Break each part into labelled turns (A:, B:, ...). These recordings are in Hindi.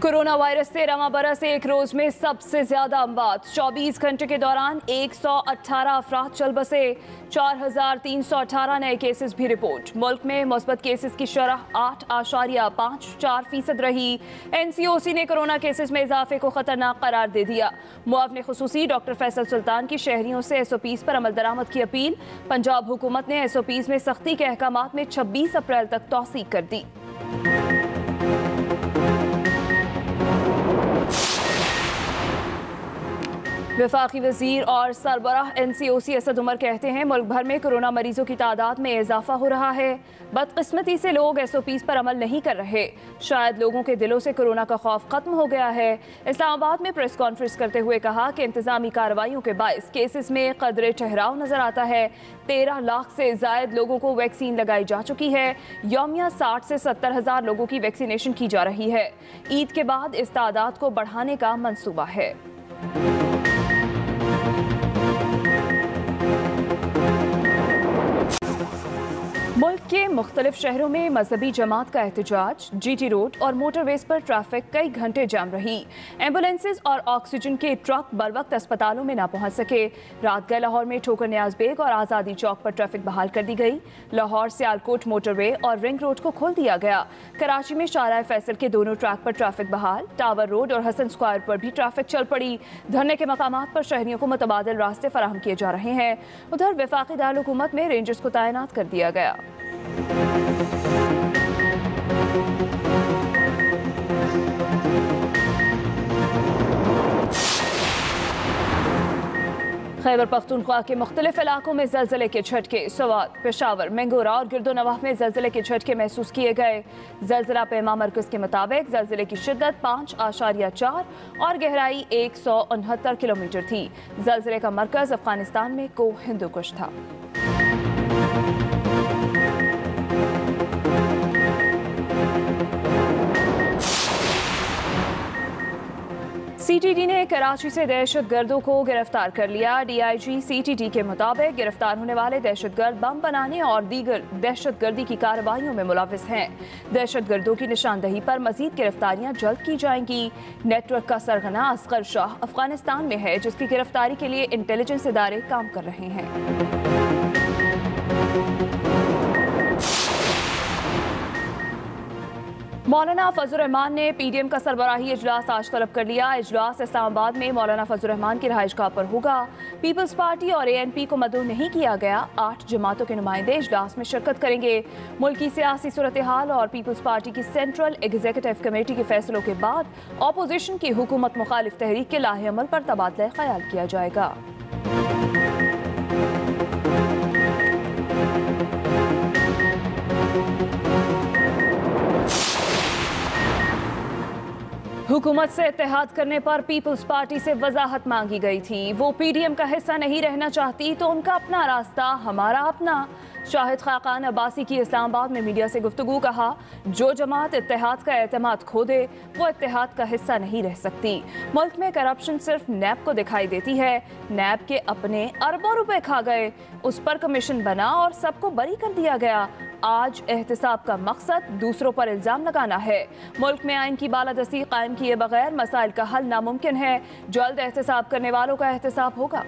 A: कोरोना वायरस से रवा बरस एक रोज में सबसे ज्यादा अमवात। 24 घंटे के दौरान 118 अफराद चल बसे। 4,318 नए केसेस भी रिपोर्ट। मुल्क में मुस्बत केसेस की शरह 8.54% रही। NCOC ने कोरोना केसेस में इजाफे को खतरनाक करार दे दिया। मुआवने खुसूसी डॉक्टर फैसल सुल्तान की शहरियों से SOPs पर अमल दरामद की अपील। पंजाब हुकूमत ने SOPs में सख्ती के अहकामात में 26 अप्रैल तक तौसीक कर दी। वफाकी वजीर और सरबराह NCOC असद उमर कहते हैं मुल्क भर में कोरोना मरीजों की तादाद में इजाफा हो रहा है। बदकिस्मती से लोग SOPs पर अमल नहीं कर रहे। शायद लोगों के दिलों से कोरोना का खौफ खत्म हो गया है। इस्लामाबाद में प्रेस कॉन्फ्रेंस करते हुए कहा कि इंतजामी कार्रवाइयों के बायस केसेस में कदरे ठहराव नजर आता है। 13 लाख से जायद लोगों को वैक्सीन लगाई जा चुकी है। यौमिया 60 से 70 हजार लोगों की वैक्सीनेशन की जा रही है। ईद के बाद इस तादाद को बढ़ाने का मंसूबा है। मुल्क के मुख्तलिफ शहरों में मजहबी जमात का एहतजाज। GT रोड और मोटरवेज पर ट्रैफिक कई घंटे जाम रही। एम्बुलेंसेज और ऑक्सीजन के ट्रक बर वक्त अस्पतालों में ना पहुंच सके। रात गए लाहौर में ठोकर न्याज बेग और आज़ादी चौक पर ट्रैफिक बहाल कर दी गई। लाहौर सियालकोट मोटरवे और रिंग रोड को खोल दिया गया। कराची में शाहराह फैसल के दोनों ट्रैक पर ट्रैफिक बहाल। टावर रोड और हसन स्क्वायर पर भी ट्रैफिक चल पड़ी। धरने के मकामात पर शहरियों को मुतबादिल रास्ते फराहम किए जा रहे हैं। उधर वफाकी दारुल हुकूमत में रेंजर्स को तैनात कर दिया गया। खैबर पख्तूनख्वा के मुख्तलिफ इलाकों में जलजले के झटके। सवात, पेशावर, मंगोरा और गिरदोनवाह में जलजले के झटके महसूस किए गए। जलजला पैमा मरकज के मुताबिक जलजले की शिद्दत 5.4 और गहराई 169 किलोमीटर थी। जलजले का मरकज अफगानिस्तान में को हिंदुकुश था। CTD ने कराची से दहशतगर्दों को गिरफ्तार कर लिया। DIG CTD के मुताबिक गिरफ्तार होने वाले दहशतगर्द बम बनाने और दीगर दहशतगर्दी की कार्रवाइयों में मुलविस हैं। दहशतगर्दों की निशानदही पर मजीद गिरफ्तारियां जल्द की जाएंगी। नेटवर्क का सरगना असगर शाह अफगानिस्तान में है, जिसकी गिरफ्तारी के लिए इंटेलिजेंस इदारे काम कर रहे हैं। मौलाना फजल रहमान ने PDM का सरबराही इजलास आज तलब कर लिया। इजलास इस्लामाबाद में मौलाना फजल रहमान की रहायशगाह पर होगा। पीपल्स पार्टी और ANP को मदऊ नहीं किया गया। 8 जमातों के नुमाइंदे इजलास में शिरकत करेंगे। मुल्क की सियासी सूरत हाल और पीपल्स पार्टी की सेंट्रल एग्जीक्यूटिव कमेटी के फैसलों के बाद अपोजिशन की हुकूमत मुखालिफ तहरीक के लाहे अमल पर तबादला ख्याल किया जाएगा। हुकूमत से इत्तेहाद करने पर पीपल्स पार्टी से वजाहत मांगी गई थी। वो PDM का हिस्सा नहीं रहना चाहती तो उनका अपना रास्ता, हमारा अपना। शाहिद खाकान अब्बासी की इस्लामाबाद में मीडिया से गुफ्तगू। कहा, जो जमात इत्तेहाद का एतमाद खो दे वो इत्तेहाद का हिस्सा नहीं रह सकती। मुल्क में करप्शन सिर्फ नैब को दिखाई देती है। नैब के अपने अरबों रुपए खा गए, उस पर कमीशन बना और सबको बरी कर दिया गया। आज एहतिसाब का मकसद दूसरों पर इल्जाम लगाना है। मुल्क में आइन की बालादस्ती कायम किए बगैर मसाइल का हल नामुमकिन है। जल्द एहतिसाब करने वालों का एहतिसाब होगा।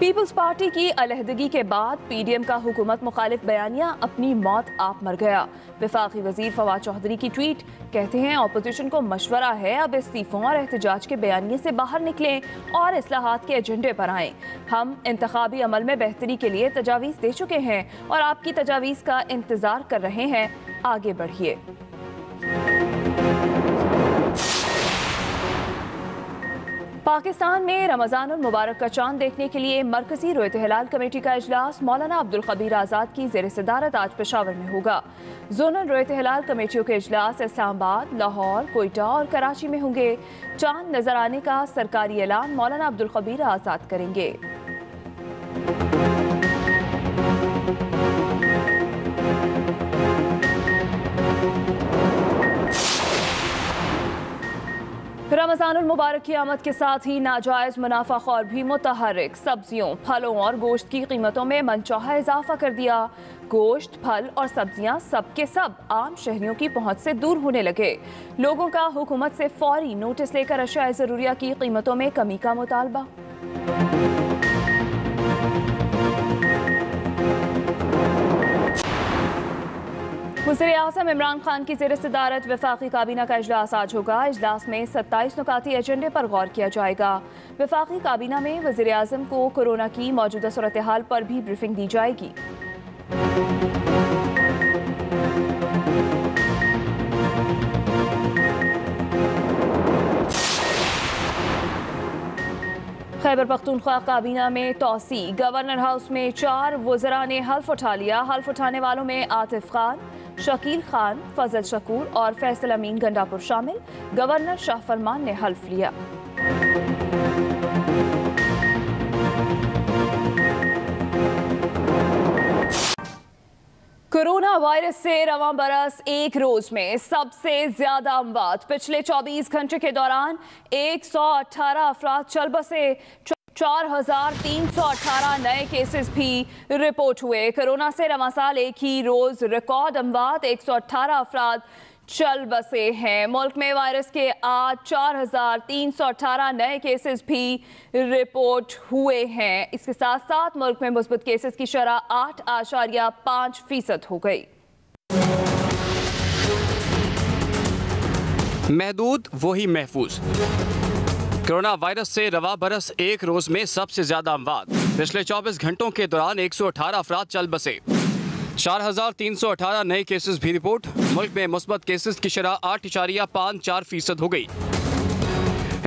A: पीपल्स पार्टी की अलहदगी के बाद PDM का हुकूमत मुखालिफ बयानिया अपनी मौत आप मर गया। वफाकी वजीर फवाद चौधरी की ट्वीट। कहते हैं अपोजिशन को मशवरा है अब इस्तीफों और एहतजाज के बयानिए से बाहर निकलें और इस्लाहात के एजेंडे पर आएं। हम इंतखाबी अमल में बेहतरी के लिए तजावीज़ दे चुके हैं और आपकी तजावीज़ का इंतज़ार कर रहे हैं। आगे बढ़िए। पाकिस्तान में रमज़ानुल मुबारक का चांद देखने के लिए मरकजी रोयत हिलाल कमेटी का इजलास मौलाना अब्दुल खबीर आज़ाद की ज़ेर सदारत आज पेशावर में होगा। जोनल रोयत हिलाल कमेटियों के इजलास इस्लामाबाद, लाहौर, कोयटा और कराची में होंगे। चांद नजर आने का सरकारी ऐलान मौलाना अब्दुल खबीर आज़ाद करेंगे। रमज़ानुल मुबारक की आमद के साथ ही नाजायज मुनाफाखोर भी मुतहर्रिक सब्जियों, फलों और गोश्त की कीमतों में मनचाहा इजाफा कर दिया। गोश्त, फल और सब्जियां सब के सब आम शहरियों की पहुंच से दूर होने लगे। लोगों का हुकूमत से फौरी नोटिस लेकर अशिया ज़रूरिया की कीमतों में कमी का मुतालबा। वज़ीर-ए-आज़म इमरान खान की ज़ेर सदारत वफाकी काबीना का इजलास आज होगा। इजलास में 27 नुकाती एजेंडे पर गौर किया जाएगा। वफाकी काबीना में वज़ीर-ए-आज़म को कोरोना की मौजूदा सूरत हाल पर भी ब्रीफिंग दी जाएगी। खैबर पख्तूनख्वा काबीना में तौसी, गवर्नर हाउस में 4 वज़रा ने हल्फ उठा लिया। हल्फ उठाने वालों में आतिफ खान, शकील खान, फजल शकूर और फैसल अमीन गंडापुर शामिल। गवर्नर शाह फरमान ने हल्फ लिया। कोरोना वायरस से रवां बरस एक रोज में सबसे ज्यादा अमवात। पिछले 24 घंटे के दौरान 118 अफराद चल बसे। 4,318 नए केसेस भी रिपोर्ट हुए। कोरोना से रवां साल एक ही रोज रिकॉर्ड अमवात 118 अफराद चल बसे हैं। मुल्क में वायरस के आज 4,318 नए केसेस भी रिपोर्ट हुए हैं। इसके साथ साथ मुल्क में मुस्बत केसेस की शरह 8.5% हो गई।
B: महदूद वही महफूज। कोरोना वायरस से रवा बरस एक रोज में सबसे ज्यादा अमवात। पिछले 24 घंटों के दौरान 118 अफराद चल बसे। 4,318 नए केसेस भी रिपोर्ट। मुल्क में मुस्बत केसेस की शरह 8.54% हो गई।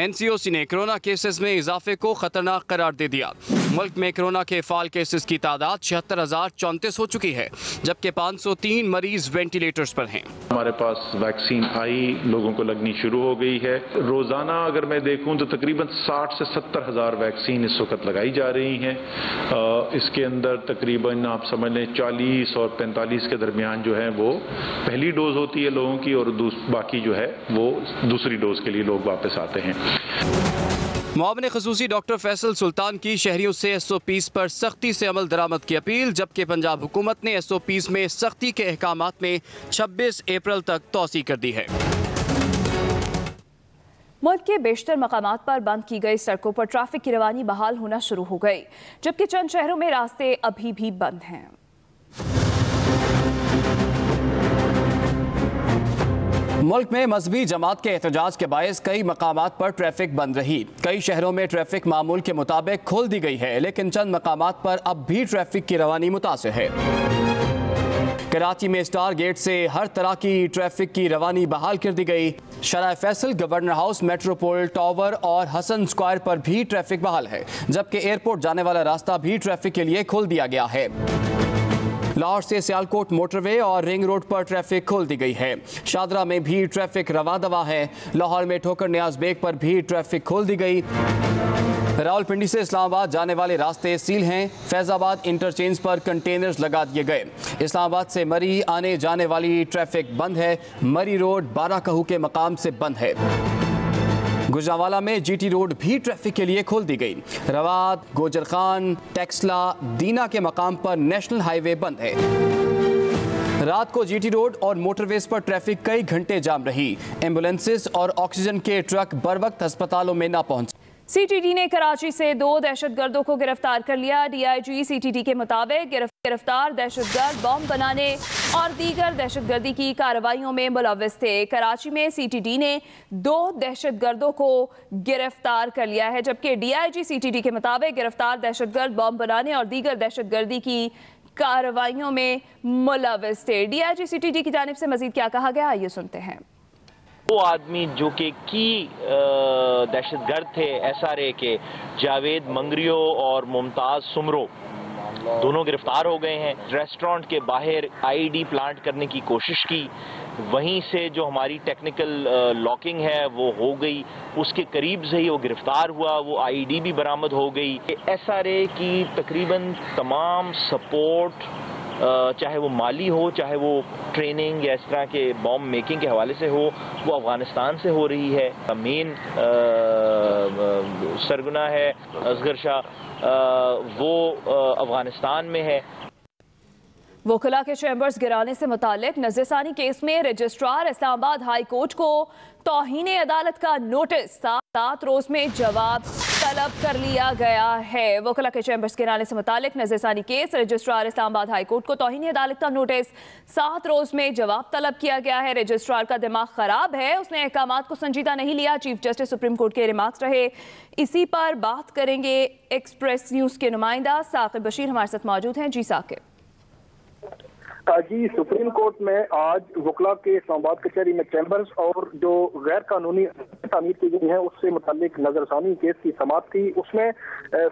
B: NCOC ने कोरोना केसेस में इजाफे को खतरनाक करार दे दिया। मुल्क में कोरोना के फाल केसेस की तादाद 76,034 हो चुकी है, जबकि 503 मरीज वेंटिलेटर्स पर हैं।
C: हमारे पास वैक्सीन आई, लोगों को लगनी शुरू हो गई है। रोजाना अगर मैं देखूं तो तकरीबन 60 से 70 हज़ार वैक्सीन इस वक्त लगाई जा रही हैं। इसके अंदर तकरीबन आप समझ लें 40 और 45 के दरमियान जो है वो पहली डोज होती है लोगों की, और बाकी जो है वो दूसरी डोज के लिए लोग वापस आते हैं।
B: मुआविन ख़ुसूसी डॉक्टर फैसल सुल्तान की शहरियों से SOPs पर सख्ती से अमल दरामद की अपील, जबकि पंजाब हुकूमत ने SOPs में सख्ती के अहकामात में 26 अप्रैल तक तौसी कर दी है।
A: मुल्क के बेशतर मकामात पर बंद की गई सड़कों पर ट्रैफिक की रवानी बहाल होना शुरू हो गई, जबकि चंद शहरों में रास्ते अभी भी बंद हैं।
B: मुल्क में मजहबी जमात के एहतजाज के बायस कई मकामात पर ट्रैफिक बंद रही। कई शहरों में ट्रैफिक मामूल के मुताबिक खोल दी गई है, लेकिन चंद मकामात पर अब भी ट्रैफिक की रवानी मुतासिर है। कराची में स्टार गेट से हर तरह की ट्रैफिक की रवानी बहाल कर दी गई। Sharae Faisal, governor house, Metropole tower और हसन स्क्वायर पर भी ट्रैफिक बहाल है, जबकि एयरपोर्ट जाने वाला रास्ता भी ट्रैफिक के लिए खोल दिया गया है। लाहौर से सियालकोट मोटरवे और रिंग रोड पर ट्रैफिक खोल दी गई है। शादरा में भी ट्रैफिक रवा दवा है। लाहौर में ठोकर न्याज बेग पर भी ट्रैफिक खोल दी गई। रावलपिंडी से इस्लामाबाद जाने वाले रास्ते सील हैं। फैजाबाद इंटरचेंज पर कंटेनर्स लगा दिए गए। इस्लामाबाद से मरी आने जाने वाली ट्रैफिक बंद है। मरी रोड 12 कहू के मकाम से बंद है। गुजरांवाला में GT रोड भी ट्रैफिक के लिए खोल दी गई। रवात, गोजर खान, टेक्सला, दीना के मकाम पर नेशनल हाईवे बंद है। रात को GT रोड और मोटरवेज पर ट्रैफिक कई घंटे जाम रही। एम्बुलेंसेस और ऑक्सीजन के ट्रक बर वक्त अस्पतालों में न पहुंचे।
A: CTD ने कराची से 2 दहशतगर्दों को गिरफ्तार कर लिया। DIG CTD के मुताबिक गिरफ्तार दहशतगर्द बॉम्ब बनाने और दीगर दहशतगर्दी की कार्रवाइयों में मुलव्विस थे। कराची में CTD ने 2 दहशतगर्दों को गिरफ्तार कर लिया है, जबकि DIG CTD के मुताबिक गिरफ्तार दहशतगर्द बॉम्ब बनाने और दीगर दहशतगर्दी की कार्रवाइयों में मुलव्विस थे। DIG CTD की जानिब से मजीद क्या कहा गया, आइए सुनते हैं।
D: वो आदमी जो कि दहशतगर्द थे SRA के, जावेद मंगरियो और मुमताज़ सुमरो, दोनों गिरफ्तार हो गए हैं। रेस्टोरेंट के बाहर IED प्लांट करने की कोशिश की, वहीं से जो हमारी टेक्निकल लॉकिंग है वो हो गई, उसके करीब से ही वो गिरफ्तार हुआ, वो IED भी बरामद हो गई। SRA की तकरीबन तमाम सपोर्ट चाहे वो माली हो, चाहे वो ट्रेनिंग या इस तरह के बॉम्ब मेकिंग के हवाले से हो, वो अफगानिस्तान से हो रही है। मेन सरगना है असगर शाह, वो अफगानिस्तान में है।
A: वोकला के चैम्बर्स गिराने से मुतालिक नजरसानी केस में रजिस्ट्रार इस्लामाबाद हाई कोर्ट को तौहीन अदालत का नोटिस 7 रोज में जवाब तलब कर लिया गया है। वोकला के चैम्बर्स गिराने से मुतालिक नजरसानी case registrar Islamabad high court को तौहीन अदालत का नोटिस 7 रोज में जवाब तलब किया गया है। रजिस्ट्रार का दिमाग खराब है, उसने अहकामात को संजीदा नहीं लिया, चीफ जस्टिस सुप्रीम कोर्ट के रिमार्क्स रहे। इसी पर बात करेंगे एक्सप्रेस न्यूज के नुमाइंदा साकिब बशीर हमारे साथ मौजूद हैं। जी साकिब।
E: जी, सुप्रीम कोर्ट में आज वकला के इस्लामाबाद कचहरी में चैम्बर्स और जो गैर कानूनी तामीर की गई है उससे मुतालिक नजरसानी केस की समाअत थी। उसमें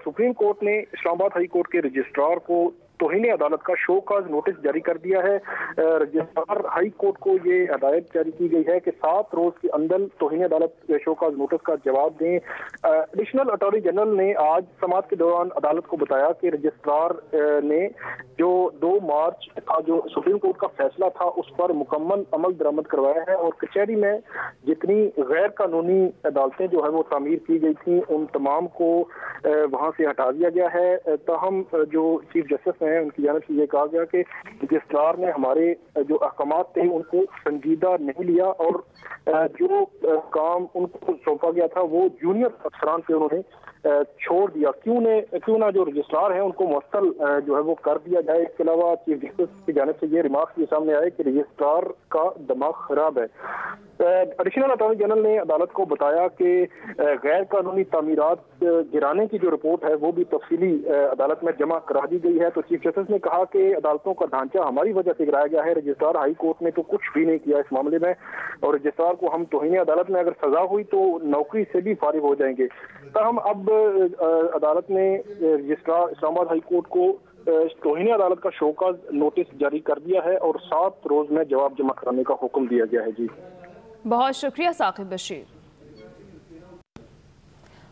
E: सुप्रीम कोर्ट ने इस्लामाबाद हाई कोर्ट के रजिस्ट्रार को तौहीन अदालत का शोकाज नोटिस जारी कर दिया है। रजिस्ट्रार हाई कोर्ट को ये हदायत जारी की गई है कि 7 रोज के अंदर तौहीन अदालत शोकाज नोटिस का जवाब दें। एडिशनल अटॉर्नी जनरल ने आज समाअत के दौरान अदालत को बताया कि रजिस्ट्रार ने जो 2 मार्च का जो सुप्रीम कोर्ट का फैसला था उस पर मुकम्मल अमल दरामद करवाया है और कचहरी में जितनी गैर कानूनी अदालतें जो है वो तामीर की गई थी उन तमाम को वहां से हटा दिया गया है। ताहम जो चीफ जस्टिस हैं उनकी जानिब से ये कहा गया कि रजिस्ट्रार ने हमारे जो अहकामात थे उनको संजीदा नहीं लिया और जो काम उनको सौंपा गया था वो जूनियर अफसरान पे उन्होंने छोड़ दिया। क्यों ना जो रजिस्ट्रार है उनको मुअत्तल जो है वो कर दिया जाए। इसके अलावा चीफ जस्टिस की जानिब से ये रिमार्क्स ये सामने आए कि रजिस्ट्रार का दिमाग खराब है। एडिशनल अटॉर्नी जनरल ने अदालत को बताया कि गैर कानूनी तामीरात गिराने की जो रिपोर्ट है वो भी तफसीली अदालत में जमा करा दी गई है। तो चीफ जस्टिस ने कहा कि अदालतों का ढांचा हमारी वजह से गिराया गया है, रजिस्ट्रार हाई कोर्ट ने तो कुछ भी नहीं किया इस मामले में और रजिस्ट्रार को हम तौहीन अदालत में अगर सजा हुई तो नौकरी से भी फारिग हो जाएंगे। ताहम अब अदालत ने रजिस्ट्रार इस्लामाबाद हाई कोर्ट को तौहीन अदालत का शोकाज नोटिस जारी कर दिया है और 7 रोज में जवाब जमा कराने का हुक्म दिया गया है। जी,
A: बहुत शुक्रिया साकिब बशीर।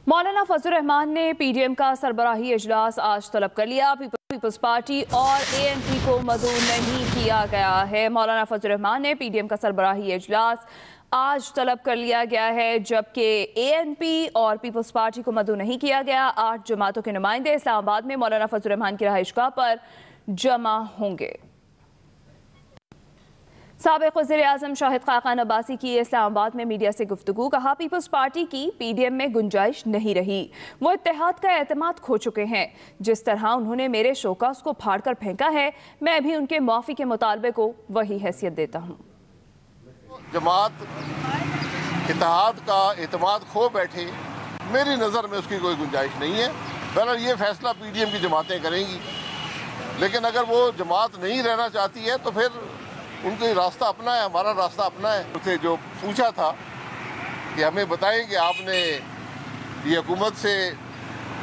A: मौलाना फजल रहमान ने पीडीएम का सरबराही इजलास आज तलब कर लिया। पीपल्स पार्टी और एएनपी को मदऊ नहीं किया गया है। मौलाना फजल रहमान ने पीडीएम का सरबराही इजलास आज तलब कर लिया गया है, जबकि एएनपी और पीपल्स पार्टी को मदऊ नहीं किया गया। 8 जमातों के नुमाइंदे इस्लामाबाद में मौलाना फजल रहमान की रहायशगाह पर जमा होंगे। साबिक़ वज़ीर-ए-आज़म शाहिद खाकान अब्बासी की इस्लामाबाद में मीडिया से गुफ्तगू, कहा पीपल्स पार्टी की पीडीएम में गुंजाइश नहीं रही, वो इत्तेहाद का एतमाद खो चुके हैं। जिस तरह उन्होंने मेरे शोकास को फाड़ कर फेंका है, मैं भी उनके माफ़ी के मुतालबे को वही हैसियत देता हूँ।
F: जमात इत्तेहाद का एतमाद खो बैठे, मेरी नज़र में उसकी कोई गुंजाइश नहीं है। बहरहाल ये फैसला पीडीएम की जमातें करेंगी, लेकिन अगर वो जमात नहीं रहना चाहती है तो फिर उनका रास्ता अपना है, हमारा रास्ता अपना है। उनसे जो पूछा था कि हमें बताएं कि आपने ये हुकूमत से,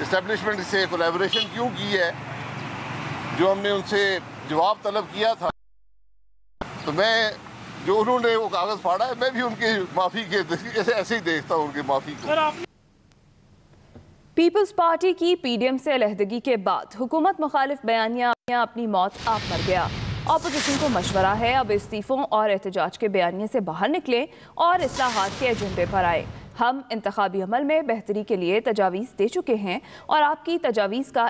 F: इस्टेब्लिशमेंट से कोलैबोरेशन क्यों की है, जो हमने उनसे जवाब तलब किया था, तो मैं जो उन्होंने वो कागज़ फाड़ा है मैं भी उनकी माफ़ी के ऐसे ही देखता हूँ उनकी माफ़ी को।
A: पीपल्स पार्टी की पीडीएम से अलहदगी के बाद हुकूमत मुखालिफ बयानिया अपनी मौत आप मर गया। ऑपोजिशन को मशवरा है, अब इस्तीफों और एहतजाज के बयानिए से बाहर निकलें और इस्लाहात के एजेंडे पर आए। हम इंतखाबी अमल में बेहतरी के लिए तजावीज़ दे चुके हैं और आपकी तजावीज़ का